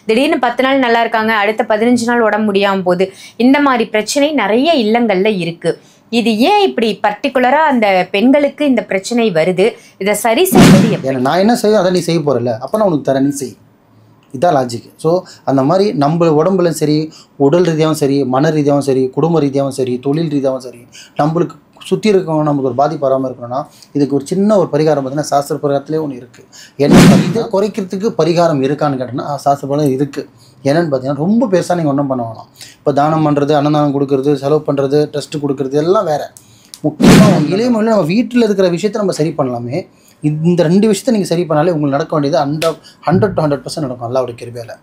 திடீர்னு 10 நாள் நல்லா இருக்காங்க, அடுத்த 15 நாள் உடம்பு முடியாமல் போகுது. இந்த மாதிரி பிரச்சனை நிறைய இல்லங்கள்ல இருக்கு. இது ஏன் இப்படி பர்டிகுலரா அந்த பெண்களுக்கு இந்த பிரச்சனை வருது? இதை சரி செய்வது எப்படி? நான் என்ன செய்ய அதை நீ செய்ய போறல, அப்போ நான் உனக்கு தரேன், நீ செய். இதான் லாஜிக். ஸோ அந்த மாதிரி நம்ம உடம்புலையும் சரி, உடல் ரீதியாகவும் சரி, மன ரீதியாகவும் சரி, குடும்ப ரீதியாகவும் சரி, தொழில் ரீதியாகவும் சரி, நம்மளுக்கு சுற்றி இருக்கவங்க நமக்கு ஒரு பாதிப்பு வராமல் இருக்கணும்னா இதுக்கு ஒரு சின்ன ஒரு பரிகாரம் பார்த்தீங்கன்னா சாஸ்திர பரிகாரத்திலே ஒன்று இருக்குது. என்ன இதை குறைக்கிறதுக்கு பரிகாரம் இருக்கான்னு கேட்டோன்னா சாஸ்திர பரிகாரம் இருக்குது. என்னென்னு பார்த்தீங்கன்னா ரொம்ப பெருசாக நீங்கள் ஒன்றும் பண்ண வேணாம். இப்போ தானம் பண்ணுறது, அன்னதானம் கொடுக்குறது, செலவு பண்ணுறது, ட்ரஸ்ட்டு கொடுக்குறது எல்லாம் வேறு. முக்கியமாக இளைய மொழியில் நம்ம வீட்டில் இருக்கிற விஷயத்தை நம்ம சரி பண்ணலாமே. இந்த 2 விஷயத்தை நீங்கள் சரி பண்ணாலே உங்களுக்கு நடக்க வேண்டியது 100 to 100% நடக்கும் அல்லாஹ்வுடைய கிருபையால.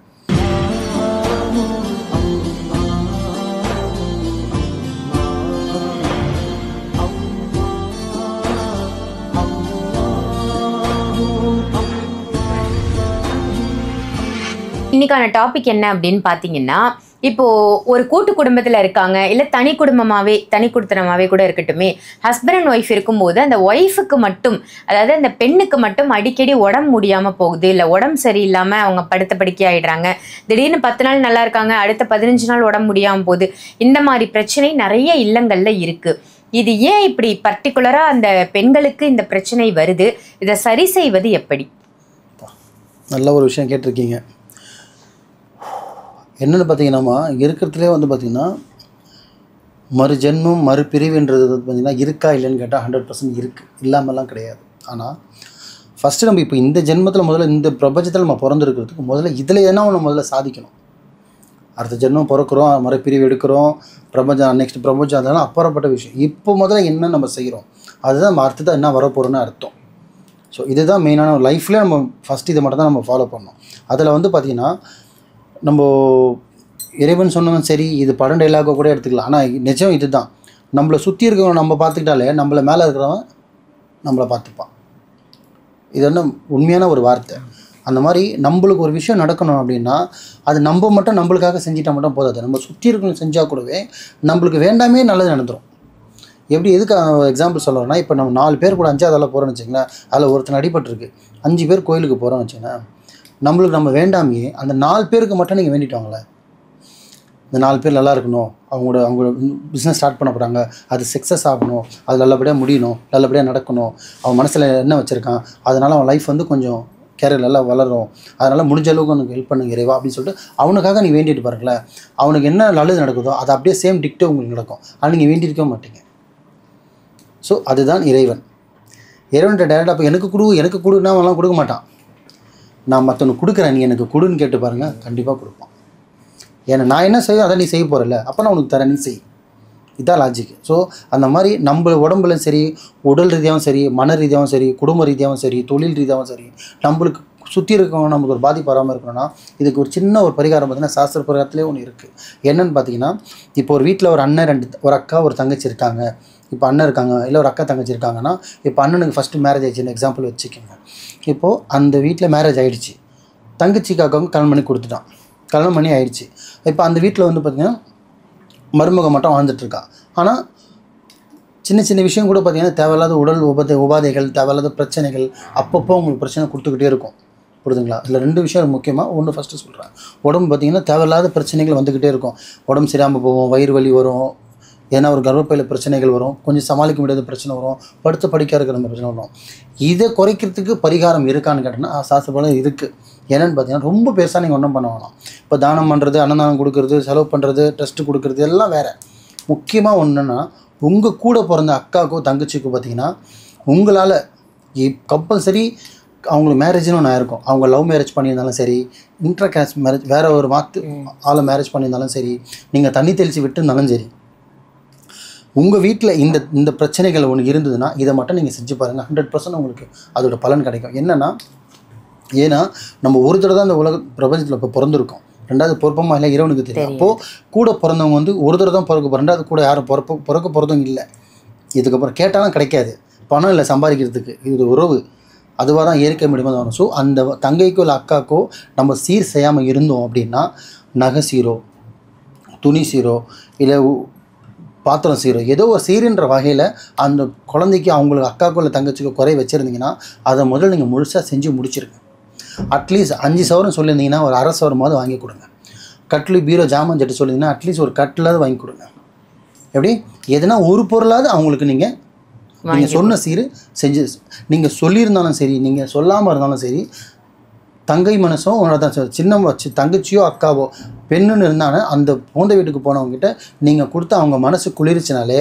இன்னைக்கான டாபிக் என்ன அப்படின்னு பார்த்தீங்கன்னா, இப்போ ஒரு கூட்டு குடும்பத்தில் இருக்காங்க, இல்லை தனி குடுத்தனமாவே கூட இருக்கட்டுமே, ஹஸ்பண்ட் அண்ட் ஒய்ஃப் இருக்கும்போது அந்த ஒய்ஃபுக்கு மட்டும், அதாவது அந்த பெண்ணுக்கு மட்டும் அடிக்கடி உடம்பு முடியாமல் போகுது, இல்லை உடம்பு சரியில்லாமல் அவங்க படுத்த படுக்கை ஆகிடுறாங்க. திடீர்னு 10 நாள் நல்லா இருக்காங்க, அடுத்த 15 நாள் உடம்பு முடியாமல் போகுது. இந்த மாதிரி பிரச்சனை நிறைய இல்லங்களில் இருக்குது. இது ஏன் இப்படி பர்டிகுலராக அந்த பெண்களுக்கு இந்த பிரச்சனை வருது? இதை சரி செய்வது எப்படி? நல்ல ஒரு விஷயம் கேட்டிருக்கீங்க. என்னென்னு பார்த்தீங்கன்னா இருக்கிறதுலே வந்து பார்த்திங்கன்னா மறுஜென்மம் மறுபிரிவுன்றது பார்த்திங்கன்னா இருக்கா இல்லைன்னு கேட்டால் 100% இருக்குது, இல்லாமலாம் கிடையாது. ஆனால் ஃபஸ்ட்டு நம்ம இப்போ இந்த ஜென்மத்தில் முதல்ல இந்த பிரபஞ்சத்தில் நம்ம பிறந்திருக்கிறதுக்கு முதல்ல இதில் என்ன ஒன்று முதல்ல சாதிக்கணும். அடுத்த ஜென்மம் பிறக்கிறோம், மறுபிரிவு எடுக்கிறோம், பிரபஞ்சம் நெக்ஸ்ட் பிரபஞ்சம், அதெல்லாம் அப்புறப்பட்ட விஷயம். இப்போ முதல்ல என்ன நம்ம செய்கிறோம் அதுதான் நம்ம அடுத்ததான் என்ன வரப்போகிறோன்னு அர்த்தம். ஸோ இதுதான் மெயினான லைஃப்லேயே நம்ம ஃபஸ்ட்டு இதை மட்டும் தான் நம்ம ஃபாலோ பண்ணோம். அதில் வந்து பார்த்திங்கன்னா நம்ம இறைவன் சொன்னவன் சரி, இது படம் டைலாக கூட எடுத்துக்கலாம். ஆனால் நிஜம் இது தான். நம்மளை சுற்றி இருக்கிறவங்க நம்ம பார்த்துக்கிட்டாலே நம்மளை மேலே இருக்கிறவன் நம்மளை பார்த்துப்பான். இது என்ன உண்மையான ஒரு வார்த்தை. அந்த மாதிரி நம்மளுக்கு ஒரு விஷயம் நடக்கணும் அப்படின்னா அது நம்ம மட்டும் நம்மளுக்காக செஞ்சிட்டா மட்டும் போதாது. நம்ம சுற்றி இருக்கணும் செஞ்சால் கூடவே நம்மளுக்கு வேண்டாமே நல்லது நடந்துடும். எப்படி எதுக்கு எக்ஸாம்பிள் சொல்கிறோன்னா, இப்போ நம்ம 4 பேர் கூட 5ஆவது போகிறோன்னு வச்சுங்களேன், அதில் ஒருத்தன் அடிபட்டுருக்கு, 5 பேர் கோயிலுக்கு போகிறோன்னு வச்சுங்களேன், நம்மளுக்கு நம்ம வேண்டாமையே அந்த 4 பேருக்கு மட்டும் நீங்கள் வேண்டிட்டு வாங்களேன். இந்த 4 பேர் நல்லா இருக்கணும், அவங்க பிஸ்னஸ் ஸ்டார்ட் பண்ண போகிறாங்க, அது சக்ஸஸ் ஆகணும், அது நல்லபடியாக முடியணும், நல்லபடியாக நடக்கணும், அவன் மனசில் என்ன வச்சுருக்கான், அதனால் அவன் லைஃப் வந்து கொஞ்சம் கேரியர் நல்லா வளரும், அதனால் முடிஞ்ச அளவுக்கு உனக்கு ஹெல்ப் பண்ணுங்க இறைவா அப்படின்னு சொல்லிட்டு அவனுக்காக நீ வேண்டிட்டு பாருங்களேன். அவனுக்கு என்ன நல்லது நடக்குதோ அது அப்படியே சேம் டிக்டே உங்களுக்கு நடக்கும். ஆனால் நீங்கள் வேண்டியிருக்க மாட்டீங்க. ஸோ அதுதான் இறைவன். இறைவன்கிட்ட டேரெக்டாக இப்போ எனக்கு கொடுன்னா அவன்லாம் கொடுக்க மாட்டான். நான் மற்றவனுக்கு கொடுக்குறேன், நீ எனக்கு கொடுன்னு கேட்டு பாருங்கள், கண்டிப்பாக கொடுப்பான். ஏன்னா நான் என்ன செய்ய அதை நீ செய்ய போகிறல, அப்போ நான் உனக்கு தரேன், நீ செய். இதான் லாஜிக். ஸோ அந்த மாதிரி நம்ம உடம்புலையும் சரி, உடல் ரீதியாகவும் சரி, மன ரீதியாகவும் சரி, குடும்ப ரீதியாகவும் சரி, தொழில் ரீதியாகவும் சரி, நம்மளுக்கு சுற்றி இருக்கவங்க நமக்கு ஒரு பாதிப்பு வராமல் இருக்கணும்னா இதுக்கு ஒரு சின்ன ஒரு பரிகாரம் பார்த்தீங்கன்னா சாஸ்திர பரிகாரத்திலே ஒன்று இருக்குது. என்னென்னு பார்த்தீங்கன்னா, இப்போ ஒரு வீட்டில் ஒரு அண்ணன் ஒரு அக்கா ஒரு தங்கச்சி இருக்காங்க. இப்போ அண்ணன் இருக்காங்க, இல்லை ஒரு அக்கா தங்கச்சி இருக்காங்கன்னா, இப்போ அண்ணனுக்கு ஃபஸ்ட்டு மேரேஜ் ஆயிடுச்சுன்னு எக்ஸாம்பிள் வச்சுக்கோங்க. இப்போது அந்த வீட்டில் மேரேஜ் ஆகிடுச்சு, தங்கச்சிக்கு அக்காவுக்கு கல்யாணம் பண்ணி கொடுத்துட்டான், கல்யாணம் பண்ணி ஆயிடுச்சு. இப்போ அந்த வீட்டில் வந்து பார்த்திங்கன்னா மருமக மட்டும் வாழ்ந்துட்டுருக்கா. ஆனால் சின்ன சின்ன விஷயம் கூட பார்த்திங்கன்னா தேவையில்லாத உடல் உபாதைகள், தேவையில்லாத பிரச்சனைகள், அப்பப்போ உங்களுக்கு பிரச்சனை கொடுத்துக்கிட்டே இருக்கும். புரியுதுங்களா? இதில் 2 விஷயம் முக்கியமாக. ஒன்று ஃபஸ்ட்டு சொல்கிறேன், உடம்பு பார்த்திங்கன்னா தேவையில்லாத பிரச்சனைகள் வந்துக்கிட்டே இருக்கும். உடம்பு சரியாமல் போகும், வயிறு வலி வரும், ஏன்னா ஒரு கர்ப்பப்பையில் பிரச்சனைகள் வரும், கொஞ்சம் சமாளிக்க முடியாத பிரச்சனை வரும், படுத்த படிக்க இருக்கிற அந்த பிரச்சனை வரும். இதை குறைக்கிறதுக்கு பரிகாரம் இருக்கான்னு கேட்டோன்னா சாஸ்திரப்படி இருக்குது. என்னென்னு பார்த்தீங்கன்னா ரொம்ப பெருசாக நீங்கள் ஒன்றும் பண்ண வேணாம். இப்போ தானம் பண்ணுறது, அன்னதானம் கொடுக்குறது, செலவு பண்ணுறது, ட்ரஸ்ட்டு கொடுக்குறது எல்லாம் வேறு. முக்கியமாக ஒன்றுன்னா உங்கள் கூட பிறந்த அக்காவுக்கோ தங்கச்சிக்கோ பார்த்திங்கன்னா உங்களால் கம்பல்சரி அவங்களுக்கு மேரேஜ்னு ஒன்று ஆயிருக்கும். அவங்க லவ் மேரேஜ் பண்ணியிருந்தாலும் சரி, இன்டர் கேஸ்ட் மேரேஜ் வேறு ஒரு ஆளை மேரேஜ் பண்ணியிருந்தாலும் சரி, நீங்கள் தண்ணி தெளித்து விட்டுருந்தாலும் சரி, உங்கள் வீட்டில் இந்த பிரச்சனைகள் ஒன்று இருந்ததுன்னா இதை மட்டும் நீங்கள் செஞ்சு பாருங்கள், 100% உங்களுக்கு அதோட பலன் கிடைக்கும். என்னென்னா, ஏன்னா நம்ம ஒரு தடவை தான் இந்த பிரபஞ்சத்தில் இப்போ பிறந்திருக்கோம். 2வது பொறுப்பமாக இல்லை, இறைவனுக்கு தெரியும். அப்போது கூட பிறந்தவங்க வந்து ஒரு தடவை தான் பிறக்க போகிறோம், 2வது கூட யாரும் பிறக்க போகிறதும் இல்லை. இதுக்கப்புறம் கேட்டாலும் கிடைக்காது, பணம் இல்லை சம்பாதிக்கிறதுக்கு, இது உறவு அதுவாக தான் இயற்கை முடியுமா தான் வரும். ஸோ அந்த தங்கைக்கோ இல்லை அக்காக்கோ நம்ம சீர் செய்யாமல் இருந்தோம் அப்படின்னா, நகை சீரோ, துணி சீரோ, இல்லை பாத்திரம் சீரோ, ஏதோ ஒரு சீருன்ற வகையில் அந்த குழந்தைக்கு அவங்களுக்கு அக்காக்கோ இல்லை தங்கச்சிக்கோ குறை வச்சுருந்தீங்கன்னா அதை முதல்ல நீங்கள் முழுசாக செஞ்சு முடிச்சிருங்க. அட்லீஸ்ட் 5 சவரம் சொல்லியிருந்தீங்கன்னா ஒரு அரை சவரமாவது வாங்கி கொடுங்க. கட்லு பீரோ ஜாமான் செட்டு சொல்லியிருந்தீங்கன்னா அட்லீஸ்ட் ஒரு கட்டிலாவது வாங்கி கொடுங்க. எப்படி எதுனா ஒரு பொருளாவது அவங்களுக்கு நீங்கள் சொன்ன சீர் செஞ்சு, நீங்கள் சொல்லியிருந்தாலும் சரி, நீங்கள் சொல்லாமல் இருந்தாலும் சரி, தங்கை மனசும் தான் சார். சின்ன தங்கச்சியோ அக்காவோ பெண்ணுன்னு இருந்தாலும் அந்த போந்த வீட்டுக்கு போனவங்ககிட்ட நீங்கள் கொடுத்து அவங்க மனசு குளிர்ச்சினாலே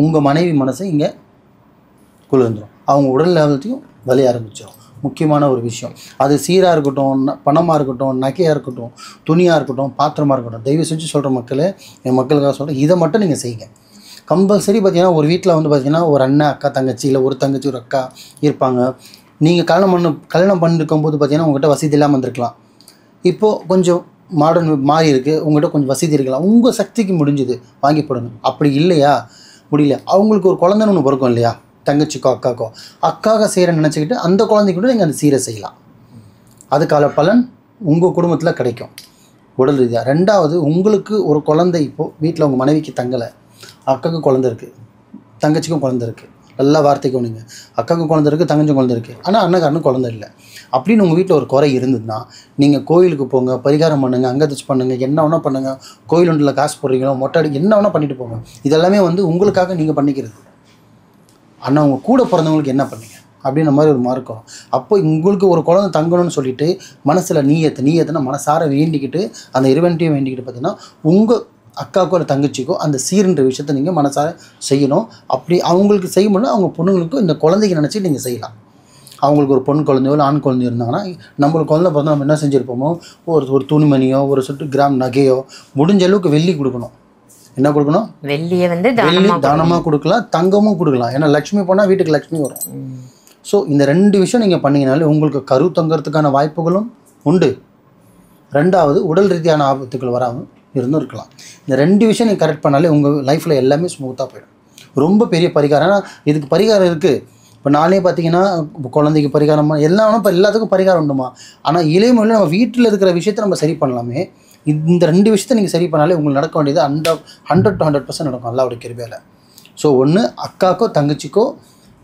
உங்கள் மனைவி மனசு இங்கே குளிர்ந்துடும். அவங்க உடல் லெவலத்தையும் வலிய ஆரம்பிச்சிடும். முக்கியமான ஒரு விஷயம். அது சீராக இருக்கட்டும், பணமாக இருக்கட்டும், நகையாக இருக்கட்டும், துணியாக இருக்கட்டும், பாத்திரமாக இருக்கட்டும், தயவு செஞ்சு சொல்கிற மக்களே, என் மக்களுக்காக சொல்கிறேன், இதை மட்டும் நீங்கள் செய்யுங்க. கம்பல்சரி பார்த்தீங்கன்னா ஒரு வீட்டில் வந்து பார்த்தீங்கன்னா ஒரு அண்ணன் அக்கா தங்கச்சி, இல்லை ஒரு தங்கச்சி ஒரு அக்கா இருப்பாங்க. நீங்கள் கல்யாணம் பண்ணிருக்கும்போது பார்த்தீங்கன்னா உங்கள்கிட்ட வசதி இல்லாமல் வந்திருக்கலாம். இப்போது கொஞ்சம் மாடர்ன் மாறி இருக்குது, உங்கள்கிட்ட கொஞ்சம் வசதி இருக்கலாம். உங்கள் சக்திக்கு முடிஞ்சுது வாங்கி போடுங்க. அப்படி இல்லையா, முடியல, அவங்களுக்கு ஒரு குழந்தைன்னு ஒன்று பிறக்கும் இல்லையா, தங்கச்சிக்கோ அக்காக்கோ, அக்காக செய்கிற நினச்சிக்கிட்டு அந்த குழந்தைக்கு கூட நீங்கள் அந்த சீரை செய்யலாம். அதுக்கான பலன் உங்கள் குடும்பத்தில் கிடைக்கும் உடல் ரீதியாக. ரெண்டாவது, உங்களுக்கு ஒரு குழந்தை இப்போது வீட்டில் உங்கள் மனைவிக்கு தங்கலை, அக்காவுக்கு குழந்தை இருக்குது, தங்கச்சிக்கும் குழந்தை இருக்குது. நல்லா வார்த்தைக்கு ஒன்றுங்க, அக்காவுக்கு குழந்தை இருக்குது, தங்கச்சிக்கும் குழந்தை இருக்குது, ஆனால் அண்ணக்காரனுக்கு குழந்தை இல்லை. அப்படின்னு உங்கள் வீட்டில் ஒரு குறை இருந்ததுன்னா நீங்கள் கோயிலுக்கு போங்க, பரிகாரம் பண்ணுங்கள், அங்கதச்சு பண்ணுங்கள், என்ன வேணால் பண்ணுங்கள். கோயில் ஒன்றில் காசு போடுறீங்களோ, மொட்டை அடி, என்ன வேணால் பண்ணிட்டு போங்க. இதெல்லாமே வந்து உங்களுக்காக நீங்கள் பண்ணிக்கிறது. ஆனால் உங்கள் கூட பிறந்தவங்களுக்கு என்ன பண்ணீங்க அப்படின்ற மாதிரி ஒரு மார்க்கம். அப்போ உங்களுக்கு ஒரு குழந்தை தங்கணும்னு சொல்லிட்டு மனசில் நீயத்துனா மனசார வேண்டிக்கிட்டு அந்த இறைவன்ட்டையும் வேண்டிக்கிட்டு பார்த்தீங்கன்னா உங்கள் அக்காக்கோ இல்லை தங்கச்சிக்கோ அந்த சீருன்ற விஷயத்தை நீங்கள் மனசார செய்யணும். அப்படி அவங்களுக்கு செய்யணும்னா அவங்க பொண்ணுங்களுக்கும் இந்த குழந்தைக்கு நினச்சி நீங்கள் செய்யலாம். அவங்களுக்கு ஒரு பொண்ணு குழந்தையோ இல்லை ஆண் குழந்தையோ இருந்தாங்கன்னா நம்மளுக்கு குழந்தை பிறந்தா நம்ம என்ன செஞ்சுருப்போமோ, ஒரு துணிமணியோ ஒரு சொட்டு கிராம் நகையோ, முடிஞ்ச அளவுக்கு வெள்ளி கொடுக்கணும். என்ன கொடுக்கணும்? வெள்ளியை வந்து வெள்ளி தானமாக கொடுக்கலாம், தங்கமும் கொடுக்கலாம். ஏன்னா லட்சுமி போனால் வீட்டுக்கு லட்சுமி வரும். ஸோ இந்த 2 விஷயம் நீங்கள் பண்ணிங்கனாலே உங்களுக்கு கரு தங்கிறதுக்கான வாய்ப்புகளும் உண்டு. ரெண்டாவது, உடல் ரீதியான ஆபத்துக்கள் வராமல் இருந்தும் இருக்கலாம். இந்த 2 விஷயம் நீங்கள் கரெக்ட் பண்ணாலே உங்கள் லைஃப்பில் எல்லாமே ஸ்மூத்தாக போயிடும். ரொம்ப பெரிய பரிகாரம். ஆனால் இதுக்கு பரிகாரம் இருக்குது. இப்போ நானே பார்த்தீங்கன்னா குழந்தைக்கு பரிகாரமாக எல்லாம் இப்போ எல்லாத்துக்கும் பரிகாரம் உண்டுமா. ஆனால் இளையமொழியில் நம்ம வீட்டில் இருக்கிற விஷயத்தை நம்ம சரி பண்ணலாமே. இந்த 2 விஷயத்தை நீங்கள் சரி பண்ணாலே உங்களுக்கு நடக்க வேண்டியது 100 to 100% நடக்கும் அல்லாஹ்வுடைய கிருபையால். ஸோ ஒன்று, அக்காக்கோ தங்கச்சிக்கோ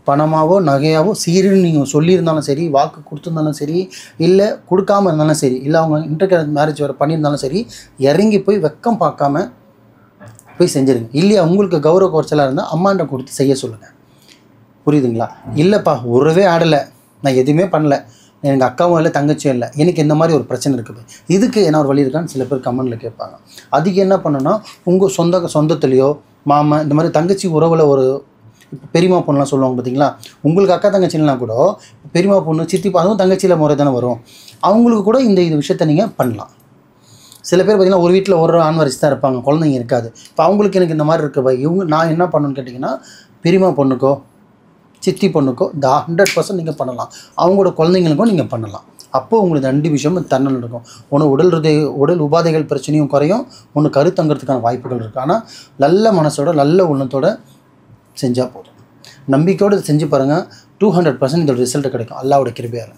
பணமாவோ நகையாவோ சீருன்னு நீங்கள் சொல்லியிருந்தாலும் சரி, வாக்கு கொடுத்துருந்தாலும் சரி, இல்லை கொடுக்காமல் இருந்தாலும் சரி, இல்லை அவங்க இன்டர்கேரேஜ் மேரேஜ் வேறு பண்ணியிருந்தாலும் சரி, இறங்கி போய் வெக்கம் பார்க்காம போய் செஞ்சுருங்க. இல்லையா உங்களுக்கு கௌரவ குறைச்சலாக இருந்தால் அம்மாண்ட கொடுத்து செய்ய சொல்லுங்கள். புரியுதுங்களா? இல்லைப்பா ஒருவே ஆடலை, நான் எதுவுமே பண்ணல, எனக்கு அக்காவும் இல்லை தங்கச்சியும் இல்லை, எனக்கு இந்த மாதிரி ஒரு பிரச்சனை இருக்குது, இதுக்கு என்ன ஒரு வழி இருக்கான்னு சில பேர் கமெண்டில் கேட்பாங்க. அதுக்கு என்ன பண்ணணும்னா உங்கள் சொந்தத்துலேயோ மாமா இந்த மாதிரி தங்கச்சி உறவில் ஒரு இப்போ பெரியமா பொண்ணுலாம் சொல்லுவாங்க பார்த்தீங்களா, உங்களுக்கு அக்கா தங்கச்சிலாம் கூட பெரியமா பொண்ணு சித்தி அதுவும் தங்கச்சியில் முறை தானே வரும். அவங்களுக்கு கூட இந்த விஷயத்தை நீங்கள் பண்ணலாம். சில பேர் பார்த்தீங்கன்னா ஒரு வீட்டில் ஒரு ஆண் வாரிசு தான் இருப்பாங்க, குழந்தைங்க இருக்காது. இப்போ அவங்களுக்கு எனக்கு இந்த மாதிரி இருக்கு, நான் என்ன பண்ணணும்னு கேட்டிங்கன்னா பெரியமா பொண்ணுக்கோ சித்தி பொண்ணுக்கோ 100% நீங்கள் பண்ணலாம். அவங்களோட குழந்தைங்களுக்கும் நீங்கள் பண்ணலாம். அப்போது உங்களுக்கு 2 விஷயமும் தன்னால் நடக்கும். ஒன்று உடல் உபாதைகள் பிரச்சனையும் குறையும், ஒன்று கருத்தங்கிறதுக்கான வாய்ப்புகள் இருக்குது. ஆனால் நல்ல மனசோட நல்ல உள்ளத்தோடு செஞ்சால் போதும். நம்பிக்கையோடு செஞ்சு பாருங்கள், 200% இதோட ரிசல்ட் கிடைக்கும் அல்லாஹ்வுடைய கிருபையால்.